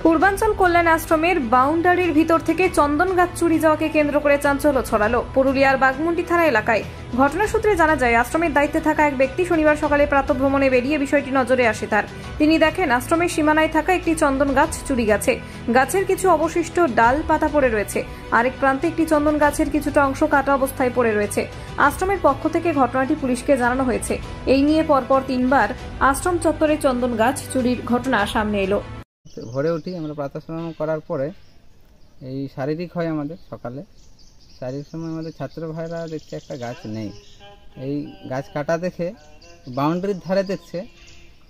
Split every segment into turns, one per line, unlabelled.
পূর্বাঞ্চল কল্যাণ আশ্রমের বাউন্ডারির ভিতর থেকে চন্দন গাছ চুরি যাওয়াকে কেন্দ্র করে চাঞ্চল্য ছড়ালো পুরুলিয়ার বাগমুন্ডি থানা এলাকায়। ঘটনা সূত্রে জানা যায়, আশ্রমের দায়িত্বে থাকা এক ব্যক্তি শনিবার সকালে প্রাতঃভ্রমণে বেরিয়ে বিষয়টি নজরে আসে তার। তিনি দেখেন আশ্রমের সীমানায় থাকা একটি চন্দন গাছ চুরি গেছে। গাছের কিছু অবশিষ্ট ডাল পাতা পড়ে রয়েছে। আরেক প্রান্তে একটি চন্দন গাছের কিছুটা অংশ কাটা অবস্থায় পড়ে রয়েছে। আশ্রমের পক্ষ থেকে ঘটনাটি পুলিশকে জানানো হয়েছে। এই নিয়ে পরপর 3 বার আশ্রম চত্বরে চন্দন গাছ চুরির ঘটনা সামনে এলো।
ভোরে উঠি আমরা প্রাতঃস্নান করার পরে এই শারীরিক হয় আমাদের সকালে, শারীরিক সময় আমাদের ছাত্র ভাইরা দেখছে একটা গাছ নেই। এই গাছ কাটা দেখে বাউন্ডারির ধারে দেখছে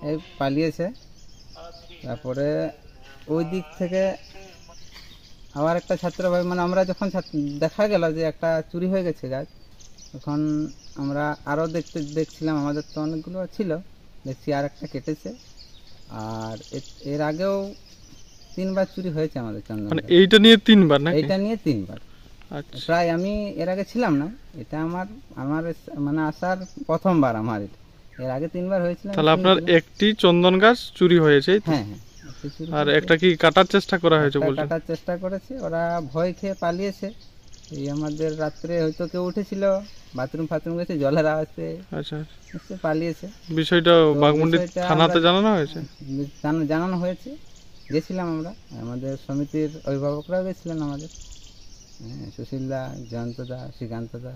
এই পালিয়েছে। তারপরে ওই দিক থেকে আবার একটা ছাত্র ভাই, মানে আমরা যখন দেখা গেল যে একটা চুরি হয়ে গেছে গাছ, তখন আমরা আরও দেখছিলাম, আমাদের তো অনেকগুলো ছিল, দেখছি আর একটা কেটেছে। আর এর আগেও 3 বার চুরি হয়েছে আমাদের চন্দন।
মানে এইটা নিয়ে 3 বার না?
এইটা নিয়ে 3 বার। আচ্ছা। প্রায় আমি এর আগে ছিলাম না, এটা আমার মানে আসার প্রথমবার আমার। এর আগে 3 বার হয়েছিল।
তাহলে আপনার একটি চন্দন গাছ চুরি হয়েছে? হ্যাঁ হ্যাঁ। আর একটা কি কাটার চেষ্টা করা হয়েছে বলছেন? কাটার
চেষ্টা করেছে, ওরা ভয় খেয়ে পালিয়েছে। এই আমাদের রাত্রে হয়তো কেউ উঠেছিল, বাথরুম গেছে, জলের আওয়াজ পেয়ে আচ্ছা পালিয়েছে।
বিষয়টা বাগমুন্ডি থানাতে জানানো হয়েছে?
জানানো হয়েছে, গেছিলাম আমরা, আমাদের সমিতির অভিভাবকরাও গেছিলেন, আমাদের সুশীলদা, জয়ন্তদা, শ্রীকান্তদা,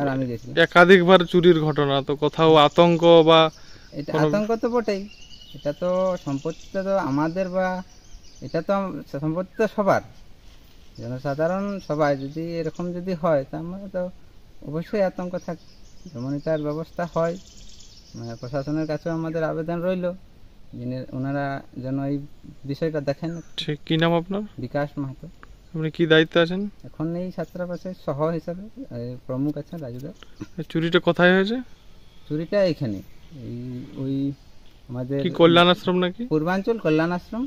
আর আমি গেছিলাম।
একাধিকবার চুরির ঘটনা, তো কোথাও আতঙ্ক বা?
এটা আতঙ্ক তো বটেই, এটা তো সম্পত্তিটা তো আমাদের, বা এটা তো সম্পত্তি তো সবার, জনসাধারণ সবাই। যদি এরকম যদি হয় তা আমরা তো অবশ্যই আতঙ্ক থাকে। যেমন এটার ব্যবস্থা হয়, প্রশাসনের কাছেও আমাদের আবেদন রইল, ওনারা যেন এই বিষয়টা দেখেন।
কি নাম আপনার?
বিকাশ মাহাতো।
আপনি কি দায়িত্বে আছেন
এখন? এই ছাত্রাবাসের সহ হিসাবে প্রমুখ আছেন রাজুদা।
চুরিটা কোথায় হয়েছে?
চুরিটা এইখানে, ওই আমাদের
কল্যাণ আশ্রম নাকি?
পূর্বাঞ্চল কল্যাণ আশ্রম।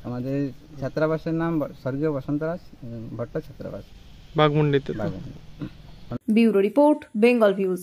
আমাদের ছাত্রাবাসের নাম স্বর্গীয় বসন্তরাজ ভট্ট ছাত্রাবাস,
বাগমুন্ডিতে।
Bureau report, Bengal views.